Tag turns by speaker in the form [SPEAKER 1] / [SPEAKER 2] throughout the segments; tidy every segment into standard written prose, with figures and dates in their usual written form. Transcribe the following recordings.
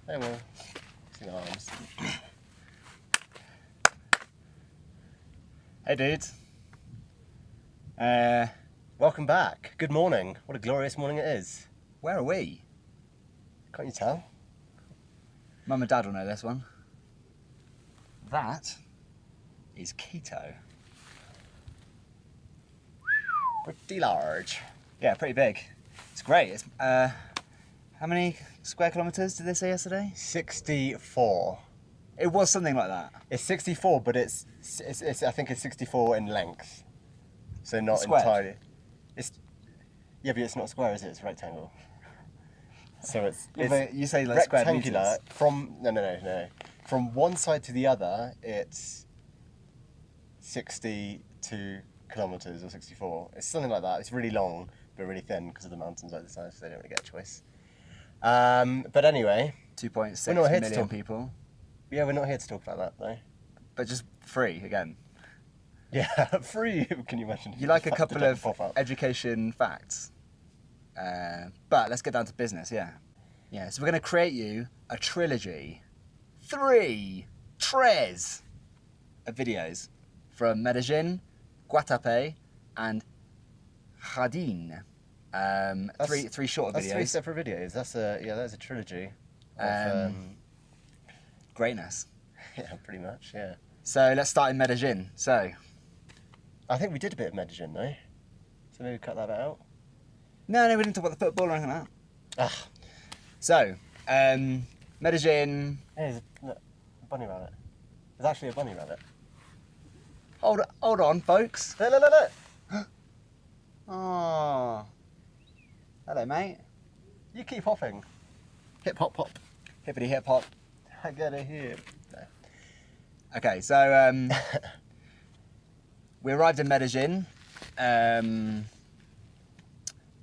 [SPEAKER 1] Hey, well, see the arms. Hey, dudes. Welcome back. Good morning. What a glorious morning it is.
[SPEAKER 2] Where are we?
[SPEAKER 1] Can't you tell?
[SPEAKER 2] Mum and Dad will know this one. That is Quito.
[SPEAKER 1] Pretty large.
[SPEAKER 2] Yeah, pretty big. It's great. It's how many square kilometers did they say yesterday?
[SPEAKER 1] 64.
[SPEAKER 2] It was something like that.
[SPEAKER 1] It's 64, but it's I think it's 64 in length. So not
[SPEAKER 2] Squared.
[SPEAKER 1] entirely. Yeah, but it's not square, is it? It's rectangle. So it's
[SPEAKER 2] You say like square
[SPEAKER 1] rectangular
[SPEAKER 2] meters.
[SPEAKER 1] from no. From one side to the other, it's 62 kilometers or 64. It's something like that. It's really long, but really thin because of the mountains like the side, so they don't really get a choice. But anyway,
[SPEAKER 2] 2.6
[SPEAKER 1] we're not here to
[SPEAKER 2] million
[SPEAKER 1] talk-
[SPEAKER 2] people,
[SPEAKER 1] yeah, we're not here to talk about that though.
[SPEAKER 2] but just free again.
[SPEAKER 1] Yeah, free. Can you imagine?
[SPEAKER 2] You like a
[SPEAKER 1] The
[SPEAKER 2] couple
[SPEAKER 1] top
[SPEAKER 2] of
[SPEAKER 1] pop up.
[SPEAKER 2] education facts, but let's get down to business. Yeah. So we're going to create you a trilogy, 3 tres of videos from Medellín, Guatapé and Jardín. Three shorter
[SPEAKER 1] That's
[SPEAKER 2] videos.
[SPEAKER 1] 3 separate videos. That's a trilogy. Of,
[SPEAKER 2] Greatness.
[SPEAKER 1] yeah, pretty much. Yeah.
[SPEAKER 2] So let's start in Medellín. So
[SPEAKER 1] I think we did a bit of Medellín though, so maybe cut that bit out.
[SPEAKER 2] no, we didn't talk about the football or anything like that.
[SPEAKER 1] Ah,
[SPEAKER 2] So Medellín.
[SPEAKER 1] hey, there's a bunny rabbit. There's actually a bunny rabbit.
[SPEAKER 2] Hold on, folks.
[SPEAKER 1] Look.
[SPEAKER 2] Oh, hello, mate.
[SPEAKER 1] You keep hopping. Hip hop pop.
[SPEAKER 2] Hippity hip hop.
[SPEAKER 1] I get it here. No.
[SPEAKER 2] Okay, so we arrived in Medellín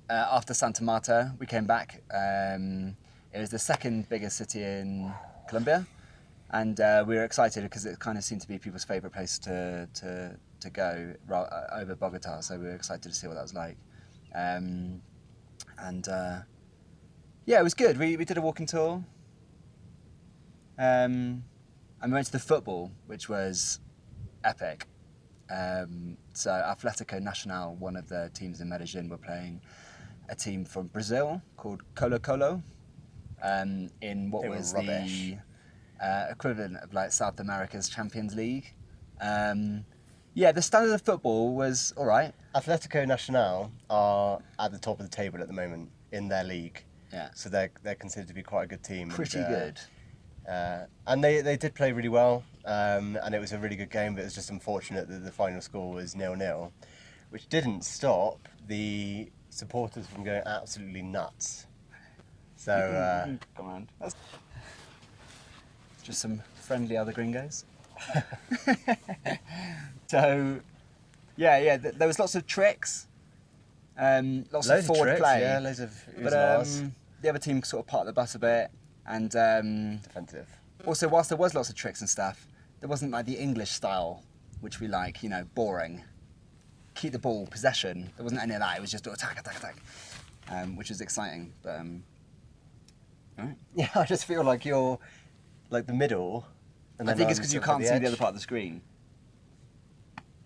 [SPEAKER 2] after Santa Marta. We came back. It was the second biggest city in Colombia, and we were excited because it kind of seemed to be people's favourite place to go over Bogota. So we were excited to see what that was like, yeah, it was good. We did a walking tour. And we went to the football, which was epic. So Atlético Nacional, one of the teams in Medellín, were playing a team from Brazil called Colo-Colo in what
[SPEAKER 1] They were
[SPEAKER 2] was
[SPEAKER 1] rubbish.
[SPEAKER 2] the equivalent of like South America's Champions League. Yeah, the standard of football was all right.
[SPEAKER 1] Atlético Nacional are at the top of the table at the moment in their league.
[SPEAKER 2] Yeah,
[SPEAKER 1] So they're considered to be quite a good team.
[SPEAKER 2] pretty
[SPEAKER 1] and,
[SPEAKER 2] good.
[SPEAKER 1] And they did play really well, and it was a really good game, but it was just unfortunate that the final score was 0-0, which didn't stop the supporters from going absolutely nuts. So,
[SPEAKER 2] Come on. Just some friendly other gringos. So, yeah, there was lots of tricks, lots of
[SPEAKER 1] loads of
[SPEAKER 2] forward
[SPEAKER 1] tricks,
[SPEAKER 2] play.
[SPEAKER 1] yeah, loads of
[SPEAKER 2] But the other team sort of parked the bus a bit, and
[SPEAKER 1] defensive.
[SPEAKER 2] also whilst there was lots of tricks and stuff, there wasn't like the English style, which we like, boring. Keep the ball, possession. There wasn't any of that. It was just attack, which was exciting. But alright.
[SPEAKER 1] Yeah, I just feel like you're like the middle. And
[SPEAKER 2] I
[SPEAKER 1] then
[SPEAKER 2] think it's
[SPEAKER 1] I'm
[SPEAKER 2] because you
[SPEAKER 1] sort of
[SPEAKER 2] can't
[SPEAKER 1] at
[SPEAKER 2] see
[SPEAKER 1] edge.
[SPEAKER 2] the other part of the screen.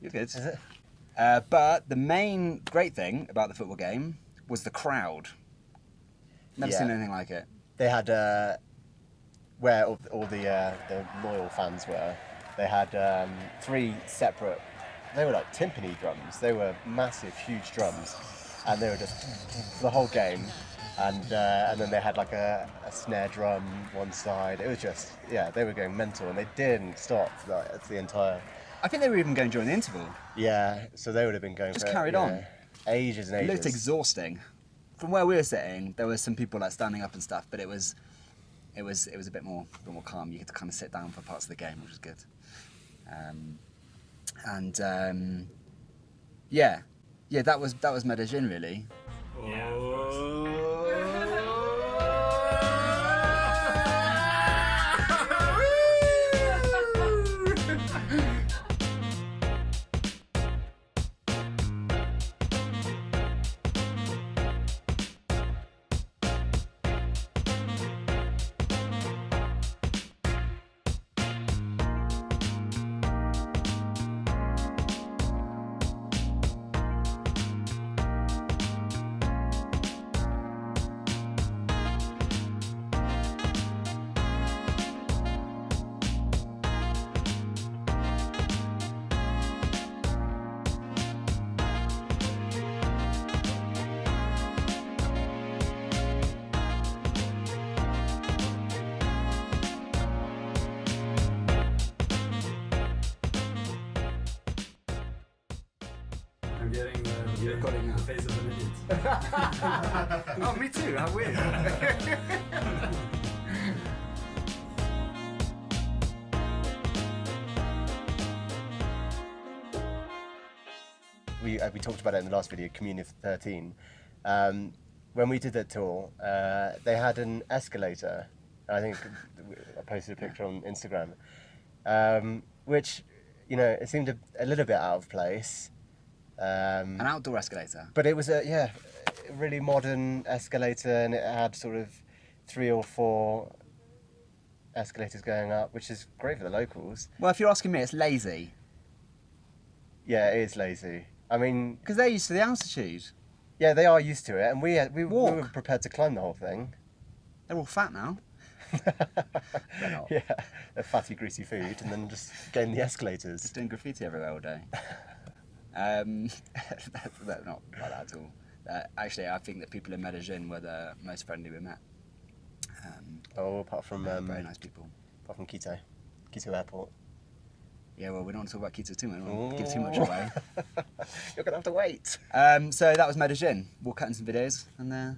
[SPEAKER 2] You're good.
[SPEAKER 1] Is it?
[SPEAKER 2] But the main great thing about the football game was the crowd. Never
[SPEAKER 1] Yeah.
[SPEAKER 2] seen anything like it.
[SPEAKER 1] They had where all the loyal fans were. They had 3 separate. They were like timpani drums. They were massive, huge drums, and they were just for the whole game. And then they had like a snare drum one side. It was just they were going mental, and they didn't stop for like the entire.
[SPEAKER 2] I think they were even going during the interval.
[SPEAKER 1] Yeah, so they would have been going.
[SPEAKER 2] Just
[SPEAKER 1] for,
[SPEAKER 2] carried on.
[SPEAKER 1] Ages and
[SPEAKER 2] It
[SPEAKER 1] ages.
[SPEAKER 2] looked exhausting. From where we were sitting, there were some people like standing up and stuff, but it was a bit more calm. You get to kind of sit down for parts of the game, which was good. That was Medellín really.
[SPEAKER 3] Yeah, of course. getting
[SPEAKER 2] You're recording now.
[SPEAKER 3] the face of an idiot.
[SPEAKER 2] Oh, me too. How weird.
[SPEAKER 1] We talked about it in the last video, Community 13. When we did that tour, they had an escalator. I think I posted a picture on Instagram, which, you know, it seemed a little bit out of place.
[SPEAKER 2] An outdoor escalator.
[SPEAKER 1] But it was a really modern escalator, and it had sort of 3 or 4 escalators going up, which is great for the locals.
[SPEAKER 2] Well, if you're asking me, it's lazy.
[SPEAKER 1] Yeah, it is lazy. I mean,
[SPEAKER 2] Because they're used to the altitude.
[SPEAKER 1] yeah, they are used to it, and we
[SPEAKER 2] Walk.
[SPEAKER 1] were prepared to climb the whole thing.
[SPEAKER 2] They're all fat now. They're not.
[SPEAKER 1] Yeah, they're fatty, greasy food, and then just getting the escalators.
[SPEAKER 2] Just doing graffiti everywhere all day. They're not like that at all. Actually, I think that people in Medellín were the most friendly we met.
[SPEAKER 1] Apart from
[SPEAKER 2] Very nice people.
[SPEAKER 1] apart from Quito Airport.
[SPEAKER 2] Yeah, well, we don't want to talk about Quito too much. We don't want to give too much away.
[SPEAKER 1] You're gonna have to wait.
[SPEAKER 2] So that was Medellín. We'll cut in some videos, and yeah.